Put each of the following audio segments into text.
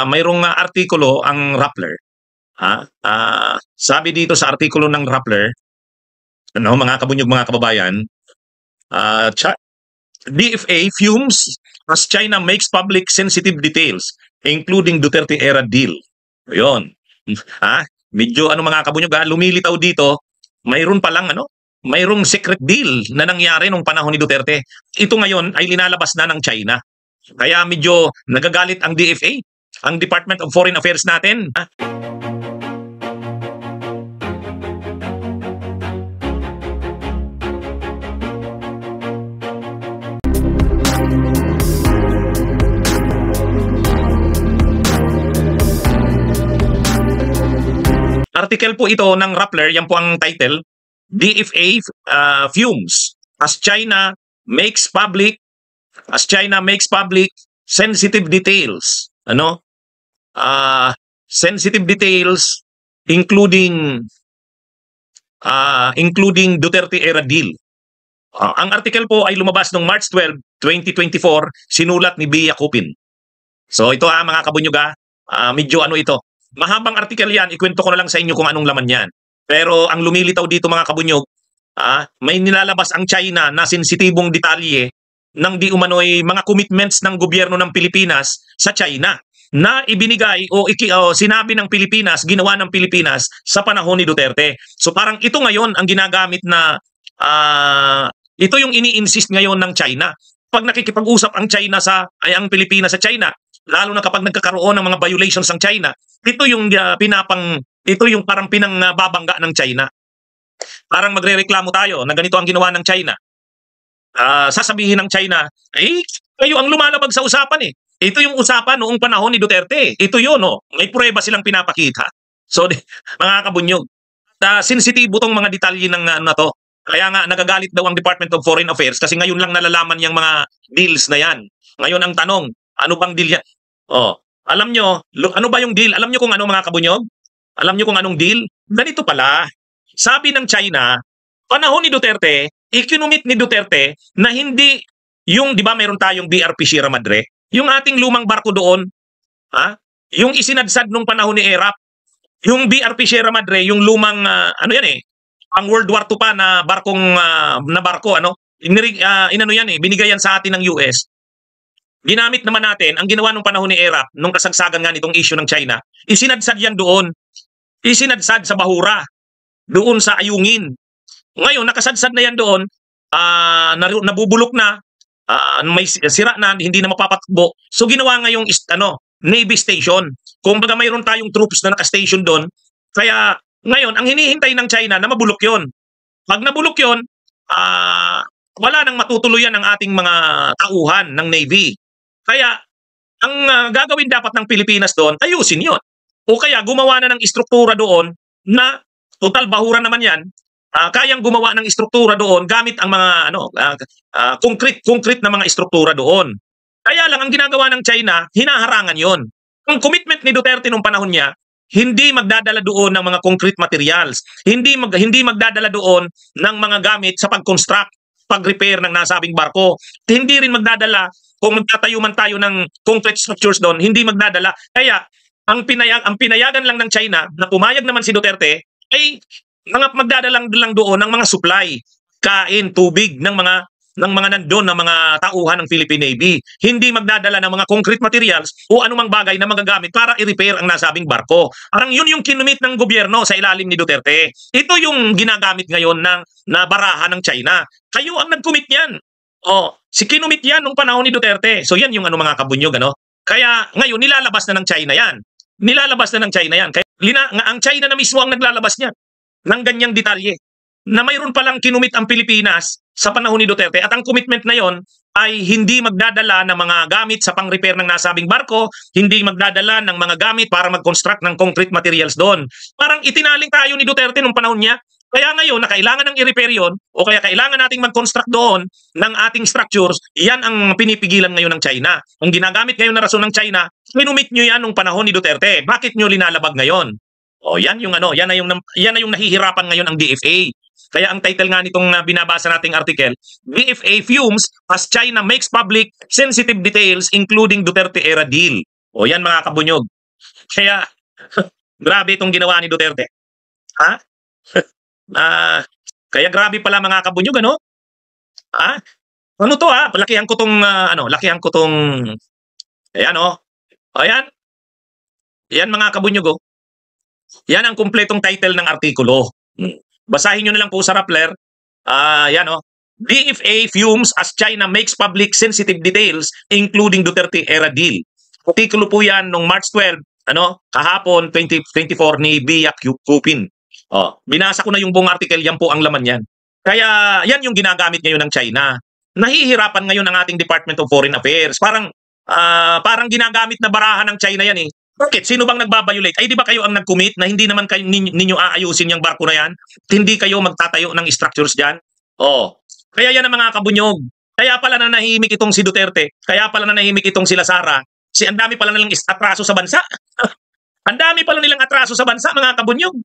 mayroong artikulo ang Rappler. Sabi dito sa artikulo ng Rappler, mga kabunyog, mga kababayan, DFA fumes as China makes public sensitive details, including Duterte era deal. Yun. Medyo mga kabunyog, lumilitaw dito, mayroon palang mayroong secret deal na nangyari nung panahon ni Duterte. Ito ngayon ay linalabas na ng China. Kaya medyo nagagalit ang DFA, ang Department of Foreign Affairs natin. Article po ito ng Rappler, yan po ang title, DFA fumes as China makes public sensitive details. Sensitive details including Duterte era deal. Ang article po ay lumabas noong March 12, 2024, sinulat ni Bia Cupin. So ito mga kabunyog, medyo ito. Mahabang article yan, ikwento ko na lang sa inyo kung anong laman yan. Pero ang lumilitaw dito mga kabunyog, may nilalabas ang China na sensitibong detalye ng di umano'y mga commitments ng gobyerno ng Pilipinas sa China na ibinigay o sinabi ng Pilipinas, ginawa ng Pilipinas sa panahon ni Duterte. So parang ito ngayon ang ginagamit na ito yung ini-insist ngayon ng China. Pag nakikipag-usap ang ang Pilipinas sa China, lalo na kapag nagkakaroon ng mga violations ng China, ito yung parang pinangbabangga ng China. Parang magrereklamo tayo na ganito ang ginawa ng China. Sasabihin ng China, kayo ang lumalabag sa usapan . Ito yung usapan noong panahon ni Duterte. Ito yun, may pruweba silang pinapakita. So, mga kabunyog, sensitibo tong mga detalye ng to. Kaya nga, nagagalit daw ang Department of Foreign Affairs kasi ngayon lang nalalaman yung mga deals na yan. Ngayon ang tanong, ano bang deal yan? Alam nyo, ano ba yung deal? Alam nyo kung ano mga kabunyog? Alam nyo kung anong deal? Ganito pala. Sabi ng China, panahon ni Duterte, ikinumit ni Duterte na hindi yung, di ba mayroon tayong BRP Sierra Madre? Yung ating lumang barko doon, yung isinadsad nung panahon ni Erap, yung BRP Sierra Madre, yung lumang, ang World War II pa na barko, binigay yan sa atin ng US. Ginamit naman natin, ang ginawa nung panahon ni Erap, nung kasagsagan nga nitong issue ng China, isinadsad yan doon. Isinadsad sa Bahura, doon sa Ayungin. Ngayon, nakasadsad na yan doon, nabubulok na, may sira na, hindi na mapapatakbo. So ginawa ngayong Navy Station. Kung baga mayroon tayong troops na naka-station doon, kaya ngayon, ang hinihintay ng China na mabulok yon. Pag nabulok yon, wala nang matutuluyan ang ating mga tauhan ng Navy. Kaya, ang gagawin dapat ng Pilipinas doon, ayusin yon. O kaya, gumawa na ng istruktura doon na, total bahura naman yan, kayang gumawa ng istruktura doon gamit ang mga concrete na mga istruktura doon. Kaya lang, ang ginagawa ng China, hinaharangan yon. Ang commitment ni Duterte nung panahon niya, hindi magdadala doon ng mga concrete materials. Hindi magdadala doon ng mga gamit sa pag-construct, pag-repair ng nasabing barko. Hindi rin magdadala kung magtatayo man tayo ng concrete structures doon, hindi magdadala. Kaya ang pinayagan lang ng China na pumayag naman si Duterte ay magdadala lang doon ng mga supply, kain, tubig ng mga nandoon na mga tauhan ng Philippine Navy. Hindi magdadala ng mga concrete materials o anumang bagay na magagamit para i-repair ang nasabing barko. Parang yun yung kinumit ng gobyerno sa ilalim ni Duterte. Ito yung ginagamit ngayon na baraha ng China. Kayo ang nag-commit niyan. Si kinumit yan nung panahon ni Duterte. So yan yung mga kabunyog. Kaya ngayon nilalabas na ng China yan. Kaya ang China na mismo ang naglalabas niyan ng ganyang detalye na mayroon palang kinumit ang Pilipinas sa panahon ni Duterte at ang commitment na yon ay hindi magdadala ng mga gamit sa pang-repair ng nasabing barko, hindi magdadala ng mga gamit para mag-construct ng concrete materials doon. Parang itinaling tayo ni Duterte nung panahon niya. Kaya ngayon na kailangan ng i-repair yon o kaya kailangan nating mag-construct doon ng ating structures, yan ang pinipigilan ngayon ng China. Ang ginagamit ngayon na rason ng China, kinumit nyo yan nung panahon ni Duterte. Bakit nyo linalabag ngayon? Yan na yung nahihirapan ngayon ang DFA. Kaya ang title nga nitong binabasa nating article, DFA fumes as China makes public sensitive details including Duterte era deal. O yan mga kabunyog. Kaya, grabe itong ginawa ni Duterte. Ha? Ah, kaya grabe pala mga kabunyog, ano? Ha? Ano to ha? Lakihan ko tong, lakihan ko tong, ayan o. Ayan. Yan mga kabunyog o. Yan ang kumpletong title ng artikulo. Basahin nyo na lang po sa Rappler. Yan o. DFA fumes as China makes public sensitive details including Duterte era deal. Artikulo po yan nung March 12, kahapon 2024 ni Bia Kupin. Binasa ko na yung buong article, yan po ang laman yan. Kaya yan yung ginagamit ngayon ng China. Nahihirapan ngayon ang ating Department of Foreign Affairs. Parang ginagamit na barahan ng China yan eh. Bakit? Sino bang nagbabiolate? Ay di ba kayo ang nag-commit na hindi naman kayo ninyo aayusin yung barko na yan? Hindi kayo magtatayo ng structures diyan? Kaya yan ang mga kabunyog. Kaya pala nanahimik itong si Duterte. Kaya pala nanahimik itong sila Sara. Ang dami pala nilang atraso sa bansa. Ang dami pala nilang atraso sa bansa, mga kabunyog.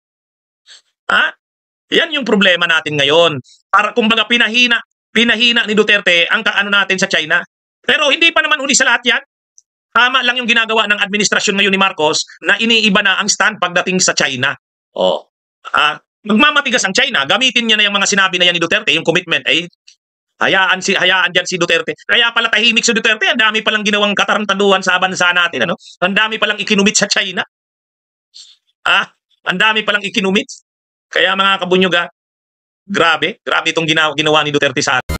Yan yung problema natin ngayon. Para kumbaga pinahina ni Duterte ang kaano natin sa China. Pero hindi pa naman huli sa lahat yan. Tama lang yung ginagawa ng administrasyon ngayon ni Marcos na iniiba na ang stand pagdating sa China. Magmamatigas ang China, gamitin niya na yung mga sinabi na yan ni Duterte, yung commitment, hayaan dyan si Duterte. Kaya pala tahimik si Duterte, ang dami palang ginawang katarantaduhan sa bansa natin, Ang dami palang ikinumit sa China. Ang dami palang ikinumit. Kaya mga kabunyog, grabe itong ginawa ni Duterte sa atin.